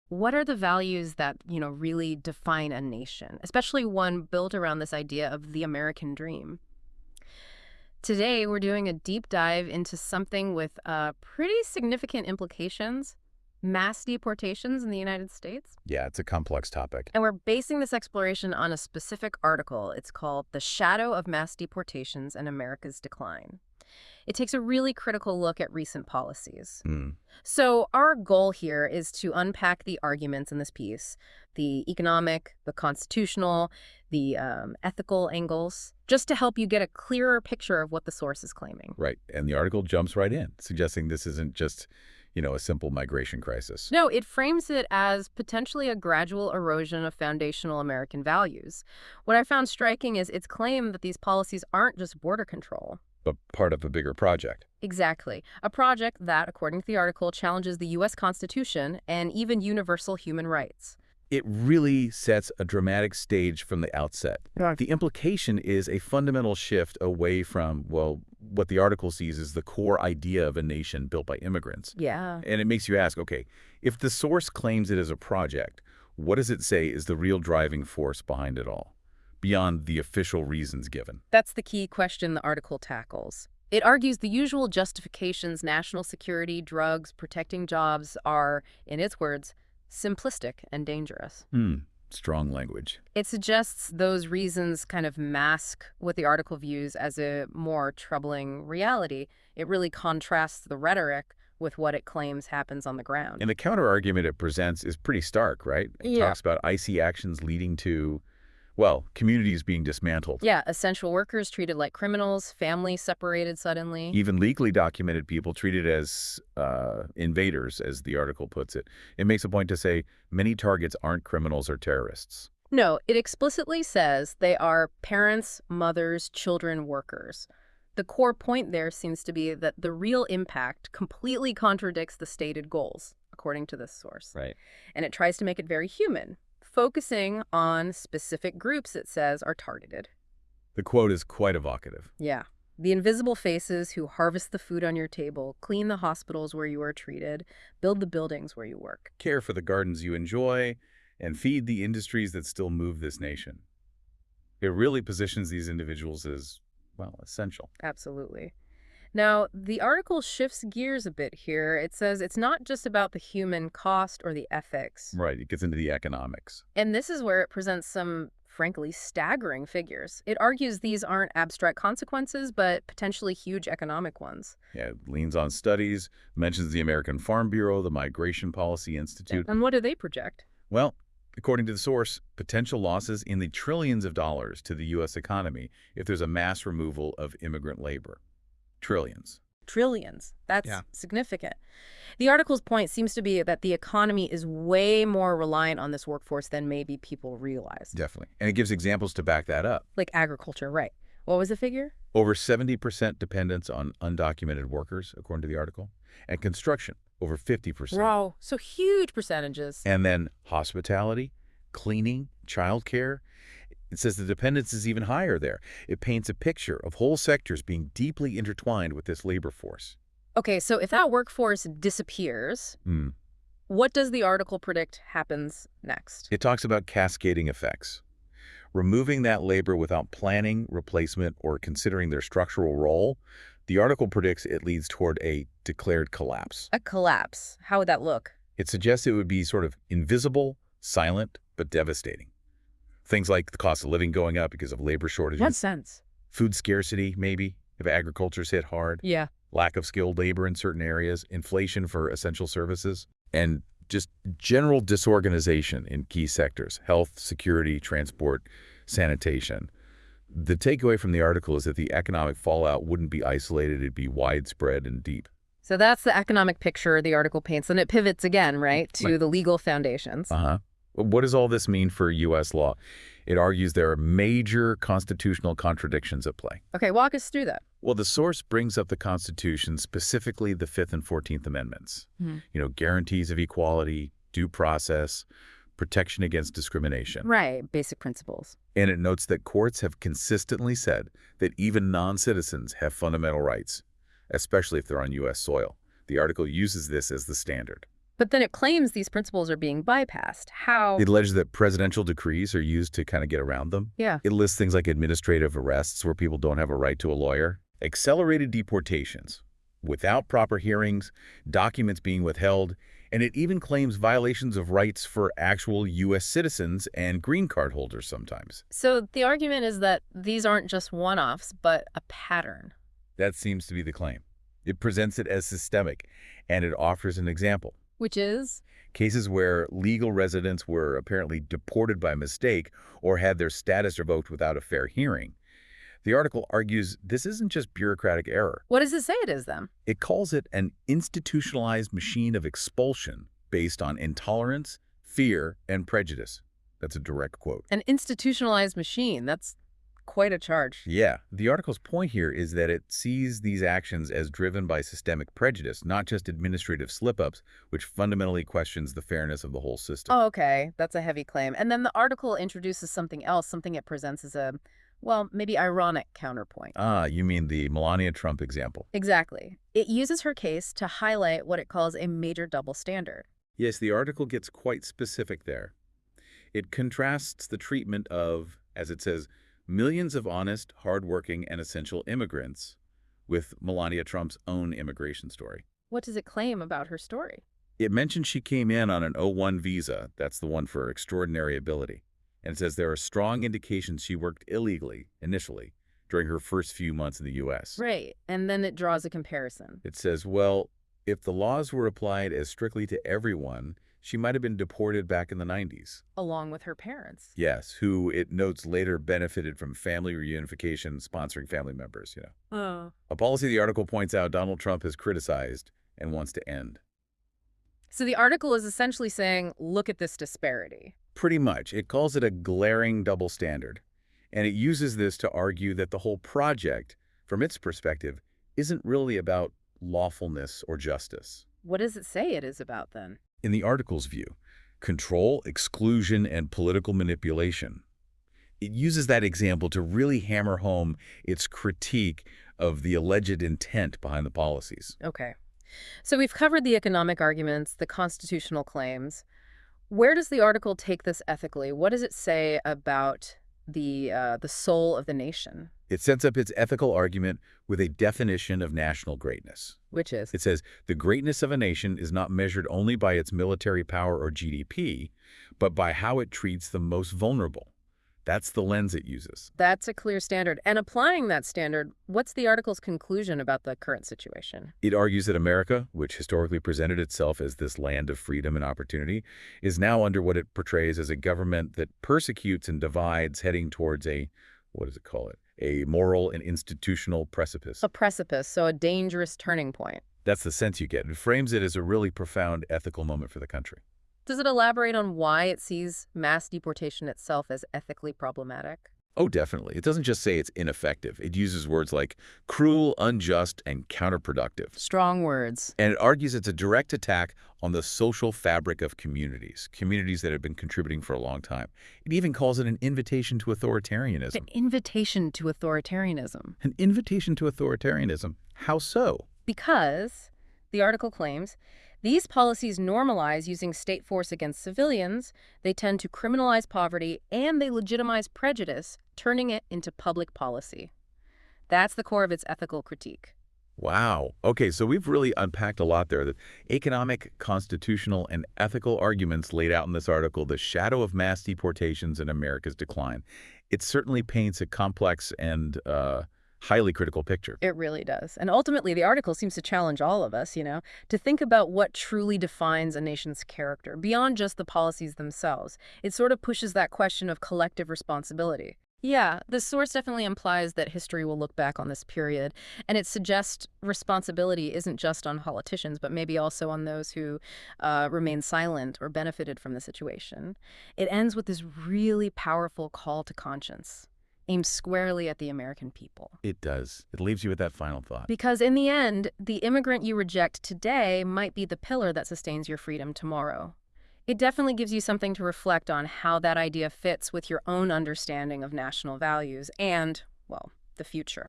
What are the values that, really define a nation, especially one built around this idea of the American dream? Today, we're doing a deep dive into something with pretty significant implications, mass deportations in the United States. Yeah, it's a complex topic. And we're basing this exploration on a specific article. It's called The Shadow of Mass Deportations and America's Decline. It takes a really critical look at recent policies. Mm, So, our goal here is to unpack the arguments in this piece, the economic, the constitutional, the ethical angles, just to help you get a clearer picture of what the source is claiming. right. And the article jumps right in, suggesting this isn't just, a simple migration crisis. No, it frames it as potentially a gradual erosion of foundational American values. What I found striking is its claim that these policies aren't just border control. But part of a bigger project. Exactly. A project that, according to the article, challenges the U.S. Constitution and even universal human rights. It really sets a dramatic stage from the outset. Yeah. The implication is a fundamental shift away from, well, what the article sees as the core idea of a nation built by immigrants. Yeah. And it makes you ask, okay, if the source claims it as a project, what does it say is the real driving force behind it all, beyond the official reasons given? That's the key question the article tackles. It argues the usual justifications, national security, drugs, protecting jobs, are, in its words, simplistic and dangerous. Strong language. It suggests those reasons kind of mask what the article views as a more troubling reality. It really contrasts the rhetoric with what it claims happens on the ground. And the counter-argument it presents is pretty stark, right? It talks about icy actions leading to, well, communities being dismantled. Yeah, essential workers treated like criminals, families separated suddenly. Even legally documented people treated as invaders, as the article puts it. It makes a point to say many targets aren't criminals or terrorists. No, it explicitly says they are parents, mothers, children, workers. The core point there seems to be that the real impact completely contradicts the stated goals, according to this source. Right. And it tries to make it very human, focusing on specific groups it says are targeted. The quote is quite evocative. Yeah. The invisible faces who harvest the food on your table, clean the hospitals where you are treated, build the buildings where you work. Care for the gardens you enjoy, and feed the industries that still move this nation. It really positions these individuals as, well, essential. Absolutely. Now, the article shifts gears a bit here. It says it's not just about the human cost or the ethics. Right, it gets into the economics. And this is where it presents some, frankly, staggering figures. It argues these aren't abstract consequences, but potentially huge economic ones. Yeah, it leans on studies, mentions the American Farm Bureau, the Migration Policy Institute. And what do they project? Well, according to the source, potential losses in the trillions of dollars to the U.S. economy if there's a mass removal of immigrant labor. Trillions. Trillions. That's Yeah. significant. The article's point seems to be that the economy is way more reliant on this workforce than maybe people realize. Definitely. And it gives examples to back that up. Like agriculture, right. What was the figure? Over 70% dependence on undocumented workers, according to the article, and construction, over 50%. Wow. So huge percentages. And then hospitality, cleaning, childcare. It says the dependence is even higher there. It paints a picture of whole sectors being deeply intertwined with this labor force. Okay, so if that workforce disappears, what does the article predict happens next? It talks about cascading effects. Removing that labor without planning, replacement, or considering their structural role, the article predicts it leads toward a declared collapse. A collapse. How would that look? It suggests it would be sort of invisible, silent, but devastating. Things like the cost of living going up because of labor shortages. What sense? Food scarcity, maybe, if agriculture's hit hard. Yeah. Lack of skilled labor in certain areas, inflation for essential services, and just general disorganization in key sectors, health, security, transport, sanitation. The takeaway from the article is that the economic fallout wouldn't be isolated, it'd be widespread and deep. So that's the economic picture the article paints, and it pivots again, right, to Right. the legal foundations. What does all this mean for U.S. law? It argues there are major constitutional contradictions at play. Okay, walk us through that. Well, the source brings up the Constitution, specifically the 5th and 14th Amendments. Guarantees of equality, due process, protection against discrimination. Right, basic principles. And it notes that courts have consistently said that even non-citizens have fundamental rights, especially if they're on U.S. soil. The article uses this as the standard. But then it claims these principles are being bypassed. How? It alleges that presidential decrees are used to kind of get around them. Yeah. It lists things like administrative arrests where people don't have a right to a lawyer, accelerated deportations without proper hearings, documents being withheld, and it even claims violations of rights for actual U.S. citizens and green card holders sometimes. So the argument is that these aren't just one-offs, but a pattern. That seems to be the claim. It presents it as systemic, and it offers an example. Which is? Cases where legal residents were apparently deported by mistake or had their status revoked without a fair hearing. The article argues this isn't just bureaucratic error. What does it say it is, then? It calls it an institutionalized machine of expulsion based on intolerance, fear, and prejudice. That's a direct quote. An institutionalized machine. That's quite a charge. Yeah, the article's point here is that it sees these actions as driven by systemic prejudice, not just administrative slip-ups, which fundamentally questions the fairness of the whole system. Oh, okay. That's a heavy claim. And then the article introduces something else, something it presents as a, well, maybe ironic counterpoint. Ah, you mean the Melania Trump example. Exactly. It uses her case to highlight what it calls a major double standard. Yes, the article gets quite specific there. It contrasts the treatment of, as it says, millions of honest, hardworking, and essential immigrants with Melania Trump's own immigration story. What does it claim about her story? It mentions she came in on an O-1 visa, that's the one for extraordinary ability, and it says there are strong indications she worked illegally, initially, during her first few months in the U.S. Right. And then it draws a comparison. It says, well, if the laws were applied as strictly to everyone, she might have been deported back in the 90s. Along with her parents. Yes, who it notes later benefited from family reunification, sponsoring family members, Oh. A policy the article points out Donald Trump has criticized and wants to end. So the article is essentially saying, look at this disparity. Pretty much. It calls it a glaring double standard. And it uses this to argue that the whole project, from its perspective, isn't really about lawfulness or justice. What does it say it is about, then? In the article's view, control, exclusion, and political manipulation. It uses that example to really hammer home its critique of the alleged intent behind the policies. Okay. So we've covered the economic arguments, the constitutional claims. Where does the article take this ethically? What does it say about the soul of the nation? It sets up its ethical argument with a definition of national greatness. Which is? It says, the greatness of a nation is not measured only by its military power or GDP, but by how it treats the most vulnerable. That's the lens it uses. That's a clear standard. And applying that standard, what's the article's conclusion about the current situation? It argues that America, which historically presented itself as this land of freedom and opportunity, is now under what it portrays as a government that persecutes and divides, heading towards a, what does it call it? A moral and institutional precipice. A precipice, so a dangerous turning point. That's the sense you get. It frames it as a really profound ethical moment for the country. Does it elaborate on why it sees mass deportation itself as ethically problematic? Oh, definitely. It doesn't just say it's ineffective. It uses words like cruel, unjust, and counterproductive. Strong words. And it argues it's a direct attack on the social fabric of communities that have been contributing for a long time. It even calls it an invitation to authoritarianism. An invitation to authoritarianism. An invitation to authoritarianism. How so? Because, the article claims, these policies normalize using state force against civilians, they tend to criminalize poverty, and they legitimize prejudice, turning it into public policy. That's the core of its ethical critique. Wow. Okay, so we've really unpacked a lot there. The economic, constitutional, and ethical arguments laid out in this article, the shadow of mass deportations and America's decline. It certainly paints a complex and highly critical picture. It really does. And ultimately, the article seems to challenge all of us, to think about what truly defines a nation's character, beyond just the policies themselves. It sort of pushes that question of collective responsibility. Yeah, the source definitely implies that history will look back on this period, and it suggests responsibility isn't just on politicians, but maybe also on those who remain silent or benefited from the situation. It ends with this really powerful call to conscience, aimed squarely at the American people. It does. It leaves you with that final thought. Because in the end, the immigrant you reject today might be the pillar that sustains your freedom tomorrow. It definitely gives you something to reflect on how that idea fits with your own understanding of national values and, well, the future.